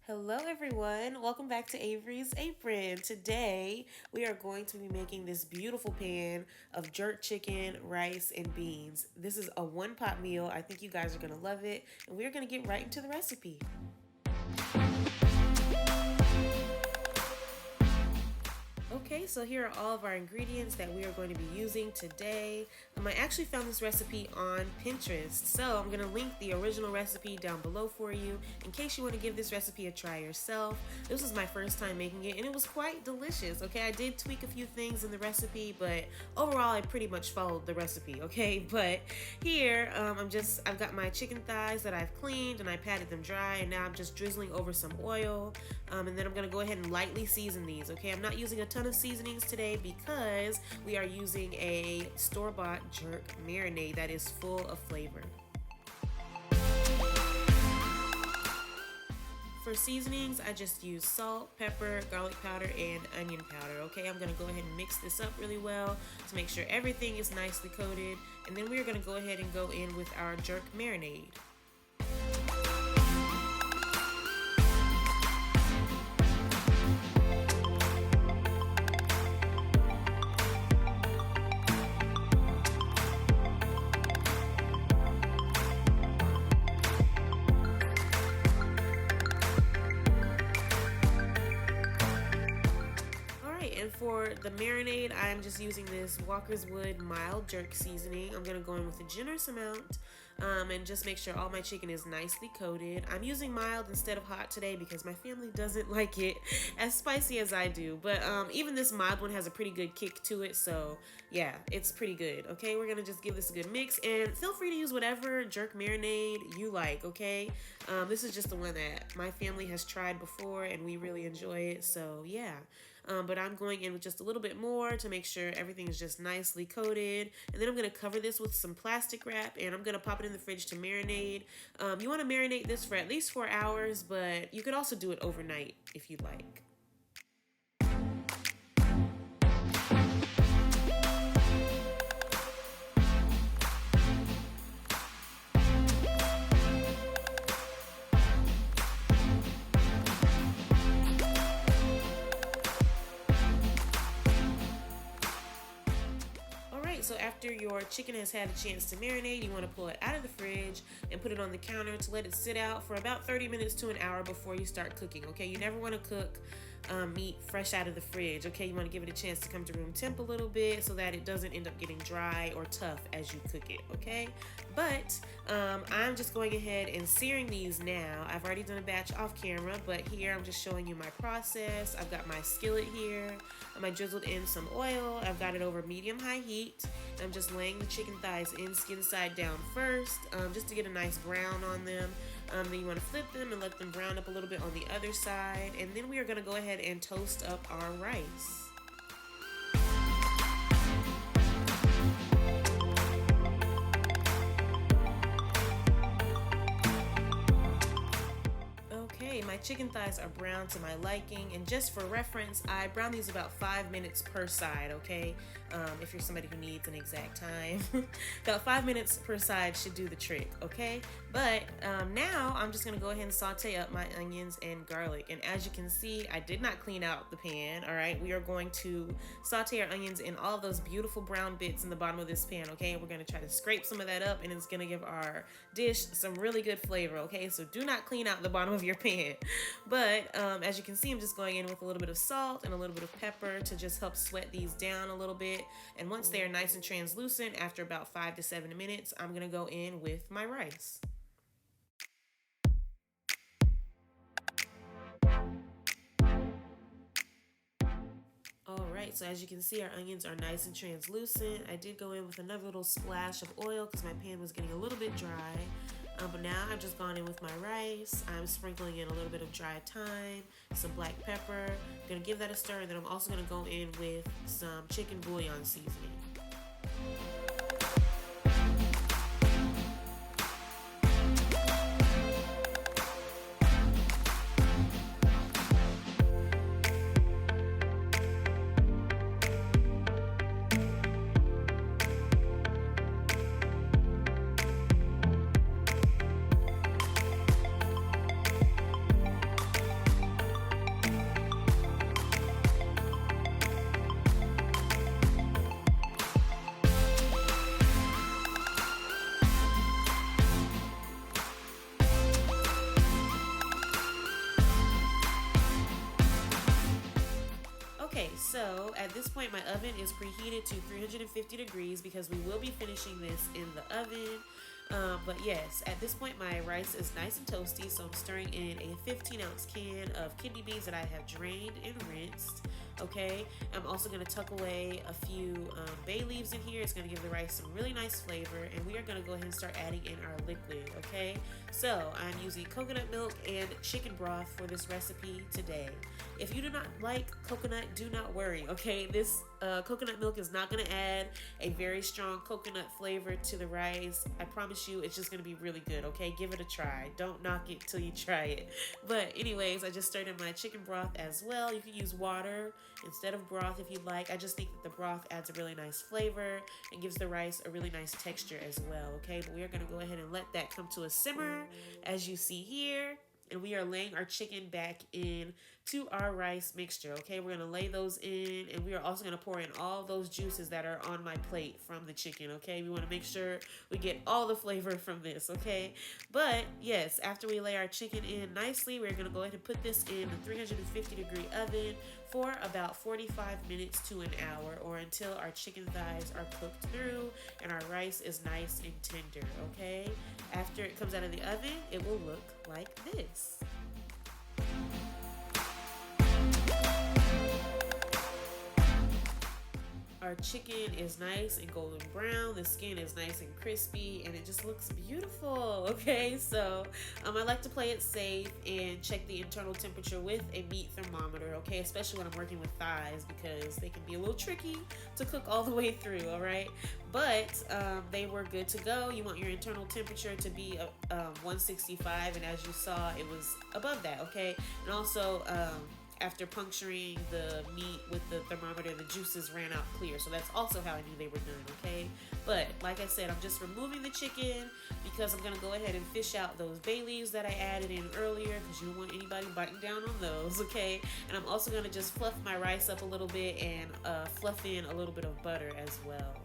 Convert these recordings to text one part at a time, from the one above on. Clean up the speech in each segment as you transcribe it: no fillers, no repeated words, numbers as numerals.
Hello, everyone. Welcome back to Avery's Apron. Today, we are going to be making this beautiful pan of jerk chicken, rice, and beans. This is a one-pot meal. I think you guys are going to love it, and we're going to get right into the recipe. Okay, so here are all of our ingredients that we are going to be using today. I actually found this recipe on Pinterest, so I'm going to link the original recipe down below for you in case you want to give this recipe a try yourself. This was my first time making it, and it was quite delicious, okay? I did tweak a few things in the recipe, but overall, I pretty much followed the recipe, okay? But here, I've got my chicken thighs that I've cleaned, and I patted them dry, and now I'm just drizzling over some oil, and then I'm going to go ahead and lightly season these, okay? I'm not using a ton of seasonings today because we are using a store-bought jerk marinade that is full of flavor. For seasonings, I just use salt, pepper, garlic powder, and onion powder, okay? I'm gonna go ahead and mix this up really well to make sure everything is nicely coated, and then we're gonna go ahead and go in with our jerk marinade. And for the marinade, I'm just using this Walker's Wood mild jerk seasoning. I'm going to go in with a generous amount and just make sure all my chicken is nicely coated. I'm using mild instead of hot today because my family doesn't like it as spicy as I do. But even this mild one has a pretty good kick to it. So yeah, it's pretty good. Okay, we're going to just give this a good mix. And feel free to use whatever jerk marinade you like, okay? This is just the one that my family has tried before and we really enjoy it. So yeah. But I'm going in with just a little bit more to make sure everything is just nicely coated. And then I'm going to cover this with some plastic wrap and I'm going to pop it in the fridge to marinate. You want to marinate this for at least 4 hours, but you could also do it overnight if you'd like. So after your chicken has had a chance to marinate, you want to pull it out of the fridge and put it on the counter to let it sit out for about 30 minutes to an hour before you start cooking, okay? You never want to cook meat fresh out of the fridge, okay? You want to give it a chance to come to room temp a little bit so that it doesn't end up getting dry or tough as you cook it, okay? But I'm just going ahead and searing these now. I've already done a batch off camera, but here I'm just showing you my process. I've got my skillet here. I drizzled in some oil. I've got it over medium-high heat. I'm just laying the chicken thighs in skin side down first, just to get a nice brown on them. Then you want to flip them and let them brown up a little bit on the other side. And then we are going to go ahead and toast up our rice. My chicken thighs are brown to my liking, and just for reference, I brown these about 5 minutes per side, okay? If you're somebody who needs an exact time. About 5 minutes per side should do the trick, okay? But now I'm just gonna go ahead and saute up my onions and garlic, and as you can see, I did not clean out the pan, all right? We are going to saute our onions in all of those beautiful brown bits in the bottom of this pan, okay? We're gonna try to scrape some of that up, and it's gonna give our dish some really good flavor, okay? So do not clean out the bottom of your pan. But as you can see, I'm just going in with a little bit of salt and a little bit of pepper to just help sweat these down a little bit. And once they are nice and translucent, after about 5 to 7 minutes, I'm gonna go in with my rice. Alright, so as you can see, our onions are nice and translucent. I did go in with another little splash of oil because my pan was getting a little bit dry. But now I've just gone in with my rice. I'm sprinkling in a little bit of dry thyme, some black pepper. I'm gonna give that a stir, and then I'm also gonna go in with some chicken bouillon seasoning. so at this point my oven is preheated to 350 degrees because we will be finishing this in the oven. But yes, at this point my rice is nice and toasty, so I'm stirring in a 15-ounce can of kidney beans that I have drained and rinsed. Okay, I'm also going to tuck away a few bay leaves in here. It's going to give the rice some really nice flavor, and we are going to go ahead and start adding in our liquid. Okay, so I'm using coconut milk and chicken broth for this recipe today. If you do not like coconut, do not worry. Okay, this coconut milk is not going to add a very strong coconut flavor to the rice. I promise you, it's just going to be really good. Okay, give it a try. Don't knock it till you try it. But anyways, I just stirred in my chicken broth as well. You can use water instead of broth if you'd like. I just think that the broth adds a really nice flavor and gives the rice a really nice texture as well. Okay, but we are going to go ahead and let that come to a simmer as you see here. And we are laying our chicken back in to our rice mixture. Okay, we're gonna lay those in, and we are also gonna pour in all those juices that are on my plate from the chicken. Okay, we want to make sure we get all the flavor from this. Okay, but yes, after we lay our chicken in nicely, we're gonna go ahead and put this in the 350-degree oven for about 45 minutes to an hour, or until our chicken thighs are cooked through and our rice is nice and tender. Okay, after it comes out of the oven, it will look like this. Our chicken is nice and golden brown. The skin is nice and crispy, and it just looks beautiful. Okay, so I like to play it safe and check the internal temperature with a meat thermometer. Okay, especially when I'm working with thighs, because they can be a little tricky to cook all the way through. All right, but they were good to go. You want your internal temperature to be 165, and as you saw, it was above that. Okay, and also after puncturing the meat with the thermometer, the juices ran out clear. So that's also how I knew they were done, okay? But like I said, I'm just removing the chicken because I'm gonna go ahead and fish out those bay leaves that I added in earlier, because you don't want anybody biting down on those, okay? And I'm also gonna just fluff my rice up a little bit and fluff in a little bit of butter as well.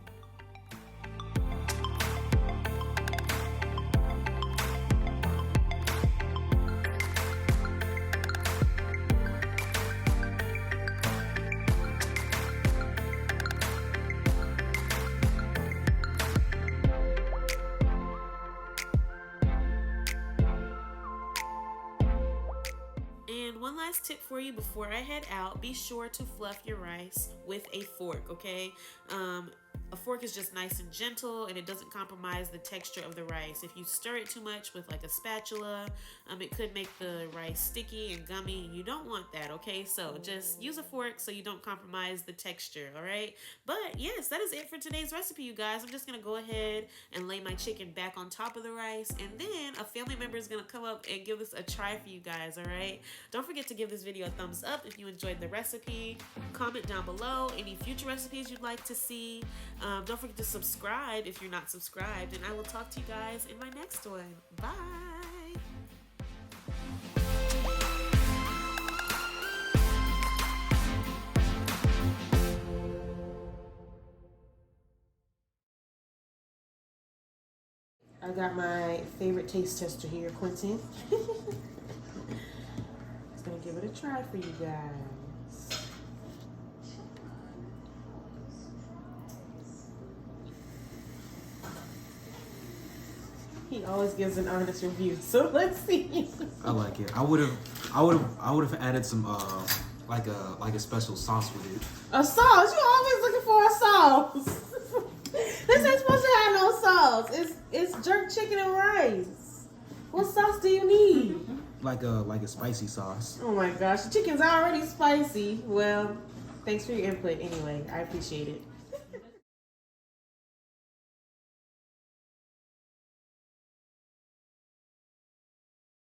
And one last tip for you before I head out, be sure to fluff your rice with a fork, okay? A fork is just nice and gentle, and it doesn't compromise the texture of the rice. If you stir it too much with like a spatula, it could make the rice sticky and gummy, and you don't want that, okay? So just use a fork so you don't compromise the texture, all right? But yes, that is it for today's recipe, you guys. I'm just gonna go ahead and lay my chicken back on top of the rice, and then a family member is gonna come up and give this a try for you guys, all right? Don't forget to give this video a thumbs up if you enjoyed the recipe. Comment down below any future recipes you'd like to see. Don't forget to subscribe if you're not subscribed, and I will talk to you guys in my next one. Bye! I got my favorite taste tester here, Quentin. Just gonna give it a try for you guys. He always gives an honest review, so let's see. I like it. I would have added some like a special sauce with it. A sauce? You always looking for a sauce. This ain't supposed to have no sauce. It's jerk chicken and rice. What sauce do you need? Like a spicy sauce. Oh my gosh, the chicken's already spicy. Well, thanks for your input anyway. I appreciate it.